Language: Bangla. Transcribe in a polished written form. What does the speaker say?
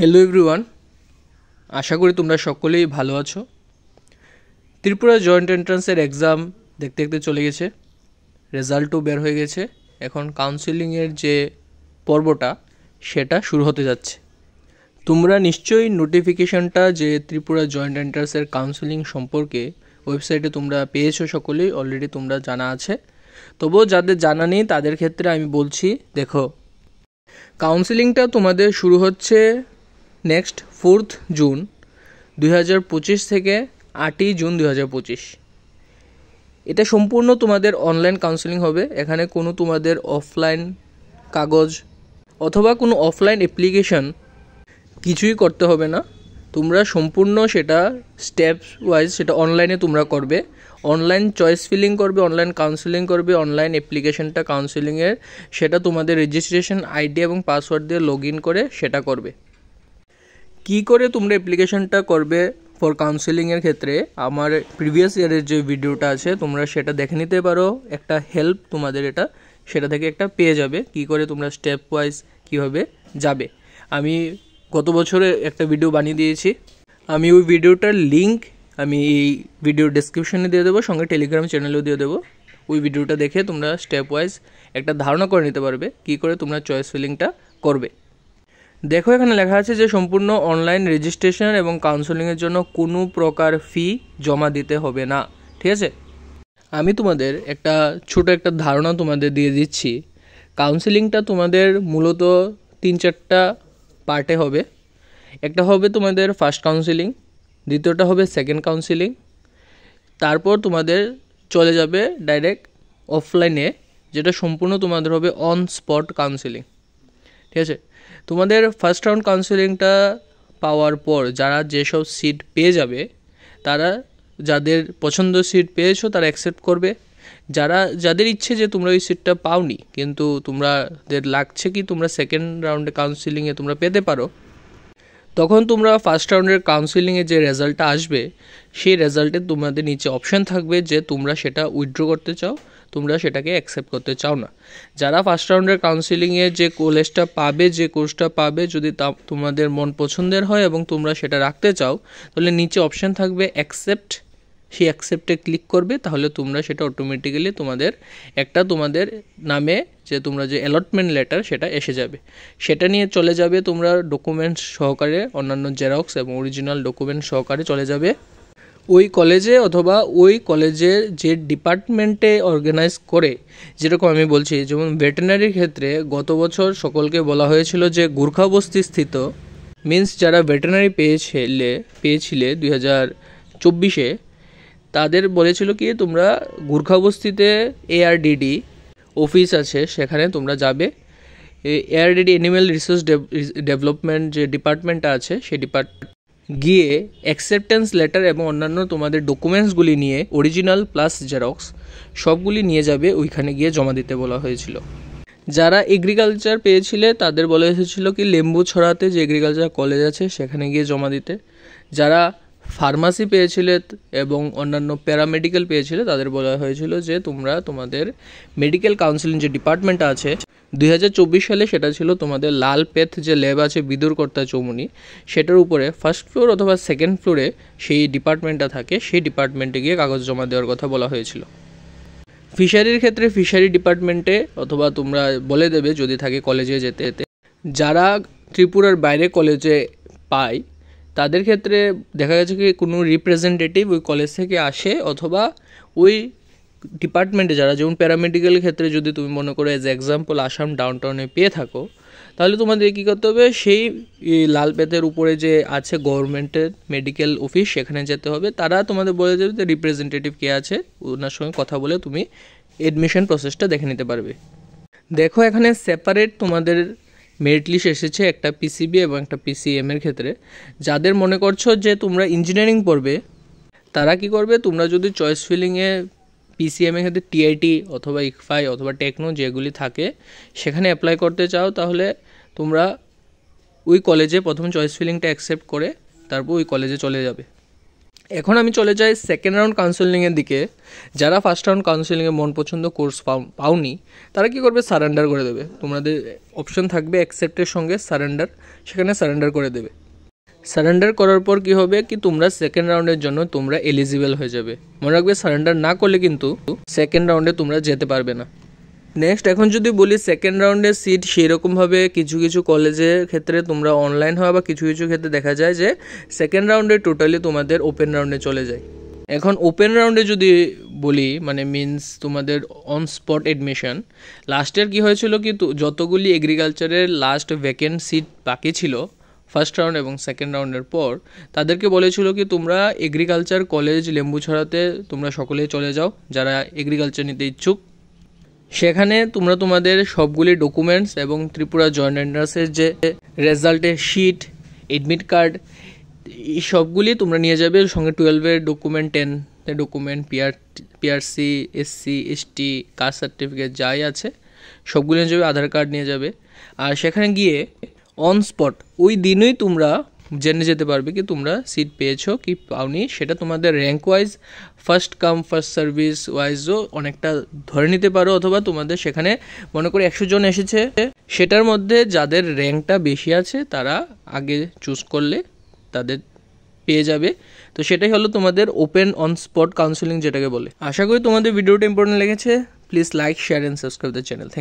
হ্যালো এভরিওয়ান, আশা করি তোমরা সকলেই ভালো আছো। ত্রিপুরা জয়েন্ট এন্ট্রান্সের এক্সাম দেখতে দেখতে চলে গেছে, রেজাল্টও বের হয়ে গেছে। এখন কাউন্সেলিংয়ের যে পর্বটা সেটা শুরু হতে যাচ্ছে। তোমরা নিশ্চয়ই নোটিফিকেশনটা যে ত্রিপুরা জয়েন্ট এন্ট্রান্সের কাউন্সেলিং সম্পর্কে ওয়েবসাইটে তোমরা পেয়েছো, সকলেই অলরেডি তোমরা জানা আছে। তবুও যাদের জানা নেই তাদের ক্ষেত্রে আমি বলছি, দেখো, কাউন্সেলিংটা তোমাদের শুরু হচ্ছে নেক্সট 4 জুন 2025 থেকে 8 জুন 2025। এটা সম্পূর্ণ তোমাদের অনলাইন কাউন্সেলিং হবে। এখানে কোনো তোমাদের অফলাইন কাগজ অথবা কোনো অফলাইন অ্যাপ্লিকেশন কিছুই করতে হবে না। তোমরা সম্পূর্ণ সেটা স্টেপস ওয়াইজ সেটা অনলাইনে তোমরা করবে। অনলাইন চয়েস ফিলিং করবে, অনলাইন কাউন্সেলিং করবে, অনলাইন অ্যাপ্লিকেশনটা কাউন্সেলিংয়ের সেটা তোমাদের রেজিস্ট্রেশন আইডি এবং পাসওয়ার্ড দিয়ে লগ ইন করে সেটা করবে। কি করে তোমরা অ্যাপ্লিকেশনটা করবে ফর কাউন্সেলিংয়ের ক্ষেত্রে আমার প্রিভিয়াস ইয়ারের যে ভিডিওটা আছে তোমরা সেটা দেখে নিতে পারো। একটা হেল্প তোমাদের এটা সেটা থেকে একটা পেয়ে যাবে, কি করে তোমরা স্টেপ ওয়াইজ কীভাবে যাবে। আমি গত বছরে একটা ভিডিও বানিয়ে দিয়েছি, আমি ওই ভিডিওটার লিঙ্ক আমি এই ভিডিওর ডেসক্রিপশনে দিয়ে দেবো, সঙ্গে টেলিগ্রাম চ্যানেলেও দিয়ে দেবো। ওই ভিডিওটা দেখে তোমরা স্টেপ ওয়াইজ একটা ধারণা করে নিতে পারবে কী করে তোমরা চয়েস ফিলিংটা করবে। দেখো, এখানে লেখা আছে যে সম্পূর্ণ অনলাইন রেজিস্ট্রেশন এবং কাউন্সেলিংয়ের জন্য কোনো প্রকার ফি জমা দিতে হবে না। ঠিক আছে, আমি তোমাদের ছোট একটা ধারণা তোমাদের দিয়ে দিচ্ছি। কাউন্সেলিংটা তোমাদের মূলত 3-4টা পার্টে হবে। একটা হবে তোমাদের ফার্স্ট কাউন্সেলিং, দ্বিতীয়টা হবে সেকেন্ড কাউন্সেলিং, তারপর তোমাদের চলে যাবে ডাইরেক্ট অফলাইনে, যেটা সম্পূর্ণ তোমাদের হবে অন স্পট কাউন্সেলিং। ঠিক আছে, তোমাদের ফার্স্ট রাউন্ড কাউন্সেলিংটা পাওয়ার পর যারা যেসব সিট পেয়ে যাবে, তারা যাদের পছন্দ সিট পেয়েছো তারা অ্যাকসেপ্ট করবে। যাদের ইচ্ছে যে তোমরা ওই সিটটা পাওনি কিন্তু তোমাদের লাগছে কি তোমরা সেকেন্ড রাউন্ডে কাউন্সেলিংয়ে তোমরা পেতে পারো, তখন তোমরা ফার্স্ট রাউন্ডের কাউন্সেলিংয়ে যে রেজাল্টটা আসবে সেই রেজাল্টে তোমাদের নিচে অপশান থাকবে যে তোমরা সেটা উইথড্র করতে চাও, তোমরা সেটাকে অ্যাকসেপ্ট করতে চাও না। যারা ফার্স্ট রাউন্ডের কাউন্সেলিংয়ে যে কলেজটা পাবে, যে কোর্সটা পাবে, যদি তোমাদের মন পছন্দের হয় এবং তোমরা সেটা রাখতে চাও, তাহলে নিচে অপশান থাকবে অ্যাকসেপ্ট। সেই অ্যাকসেপ্টে ক্লিক করবে, তাহলে তোমরা সেটা অটোমেটিক্যালি তোমাদের নামে যে তোমরা যে অ্যালটমেন্ট লেটার সেটা এসে যাবে। সেটা নিয়ে চলে যাবে তোমরা ডকুমেন্টস সহকারে, অন্যান্য জেরক্স এবং অরিজিনাল ডকুমেন্ট সহকারে চলে যাবে ওই কলেজে অথবা ওই কলেজের যে ডিপার্টমেন্টে অর্গানাইজ করে। যেরকম আমি বলছি, যেমন ভেটেরিনারির ক্ষেত্রে গত বছর সকলকে বলা হয়েছিল যে গুর্খাবস্তি স্থিত মিন্স যারা ভেটেরিনারি পেয়েছিলে 2024-এ, তাদের বলেছিল কি তোমরা গুর্খাবস্তিতে ARDD অফিস আছে, সেখানে তোমরা যাবে। ARDD অ্যানিম্যাল রিসোর্স ডেভেলপমেন্ট যে ডিপার্টমেন্টটা আছে সেই ডিপার্টমেন্ট গিয়ে অ্যাকসেপ্টেন্স লেটার এবং অন্যান্য তোমাদের ডকুমেন্টসগুলি নিয়ে, অরিজিনাল প্লাস জেরক্স সবগুলি নিয়ে যাবে, ওইখানে গিয়ে জমা দিতে বলা হয়েছিল। যারা এগ্রিকালচার পেয়েছিলে তাদের বলা হয়েছিল কি লেম্বুছড়াতে যে এগ্রিকালচার কলেজ আছে সেখানে গিয়ে জমা দিতে। যারা ফার্মাসি পেয়েছিলে এবং অন্যান্য প্যারামেডিক্যাল পেয়েছিলে তাদের বলা হয়েছিল যে তোমরা তোমাদের মেডিকেল কাউন্সিলিং যে ডিপার্টমেন্টটা আছে 2024 সালে সেটা ছিল তোমাদের লালপেথ যে ল্যাব আছে বিদুরকর্তা চৌমুনি, সেটার উপরে ফার্স্ট ফ্লোর অথবা সেকেন্ড ফ্লোরে সেই ডিপার্টমেন্টটা থাকে, সেই ডিপার্টমেন্টে গিয়ে কাগজ জমা দেওয়ার কথা বলা হয়েছিল। ফিশারির ক্ষেত্রে ফিশারি ডিপার্টমেন্টে অথবা তোমরা বলে দেবে যদি থাকে কলেজে যেতে। যারা ত্রিপুরার বাইরে কলেজে পায় তাদের ক্ষেত্রে দেখা গেছে কি কোনো রিপ্রেজেন্টেটিভ ওই কলেজ থেকে আসে, অথবা ওই ডিপার্টমেন্টে যারা, যেমন প্যারামেডিক্যাল ক্ষেত্রে যদি তুমি মনে করো এজ এক্সাম্পল আসাম ডাউনটাউনে পেয়ে থাকো, তাহলে তোমাদের কী করতে হবে, সেই লালপেথের উপরে যে আছে গভর্নমেন্টের মেডিকেল অফিস সেখানে যেতে হবে। তারা তোমাদের বলে দেবে যে রিপ্রেজেন্টেটিভ কে আছে, ওনার সঙ্গে কথা বলে তুমি এডমিশন প্রসেসটা দেখে নিতে পারবে। দেখো, এখানে সেপারেট তোমাদের মেরিট লিস্ট এসেছে, একটা PCB এবং একটা PCM এর ক্ষেত্রে। যাদের মনে করছো যে তোমরা ইঞ্জিনিয়ারিং পড়বে তারা কি করবে, তোমরা যদি চয়েস ফিলিংয়ে PCM এর ক্ষেত্রে TIT অথবা ICFAI অথবা টেকনো যেগুলি থাকে সেখানে অ্যাপ্লাই করতে চাও, তাহলে তোমরা ওই কলেজে প্রথম চয়েস ফিলিংটা অ্যাকসেপ্ট করে তারপর ওই কলেজে চলে যাবে। এখন আমি চলে যাই সেকেন্ড রাউন্ড কাউন্সেলিংয়ের দিকে। যারা ফার্স্ট রাউন্ড কাউন্সেলিংয়ে মন পছন্দ কোর্স পাওনি তারা কী করবে, সারেন্ডার করে দেবে। তোমাদের অপশন থাকবে অ্যাকসেপ্টের সঙ্গে সারেন্ডার, সেখানে সারেন্ডার করে দেবে। সারেন্ডার করার পর কি হবে কি তোমরা সেকেন্ড রাউন্ডের জন্য তোমরা এলিজিবল হয়ে যাবে। মনে রাখবে সারেন্ডার না করলে কিন্তু সেকেন্ড রাউন্ডে তোমরা যেতে পারবে না। নেক্সট এখন যদি বলি সেকেন্ড রাউন্ডের সিট সেইরকমভাবে কিছু কিছু কলেজের ক্ষেত্রে তোমরা অনলাইন হয় বা কিছু কিছু ক্ষেত্রে দেখা যায় যে সেকেন্ড রাউন্ডে টোটালি তোমাদের ওপেন রাউন্ডে চলে যায়। এখন ওপেন রাউন্ডে যদি বলি মানে মিন্স তোমাদের অন স্পট এডমিশন, লাস্টের কি হয়েছিল কি যতগুলি এগ্রিকালচারের লাস্ট ভ্যাকেন্ট সিট বাকি ছিল ফার্স্ট রাউন্ড এবং সেকেন্ড রাউন্ডের পর, তাদেরকে বলেছিল কি তোমরা এগ্রিকালচার কলেজ লেম্বুছড়াতে তোমরা সকলেই চলে যাও যারা এগ্রিকালচার নিতে ইচ্ছুক। সেখানে তোমরা তোমাদের সবগুলি ডকুমেন্টস এবং ত্রিপুরা জয়েন্ট এন্ট্রান্সের যে রেজাল্টের শিট, এডমিট কার্ড, এই সবগুলি তোমরা নিয়ে যাবে। সঙ্গে 12-এর ডকুমেন্ট, 10-এর document, PRC, SC, ST, caste certificate যাই আছে সবগুলি নিয়ে যাবে, আধার কার্ড নিয়ে যাবে। আর সেখানে গিয়ে অন স্পট ওই দিনই তোমরা জেনে যেতে পারবে কি তোমরা সিট পেয়েছো কি পাওনি। সেটা তোমাদের rank wise, first come first service ওয়াইজও অনেকটা ধরে নিতে পারো। অথবা তোমাদের সেখানে মনে করে 100 জন এসেছে, সেটার মধ্যে যাদের র্যাঙ্কটা বেশি আছে তারা আগে চুজ করলে তাদের পেয়ে যাবে। তো সেটাই হলো তোমাদের ওপেন অন স্পট কাউন্সেলিং যেটাকে বলে। আশা করি তোমাদের ভিডিওটা ইম্পর্টেন্ট লেগেছে। Please like, share and subscribe the channel. Thank you.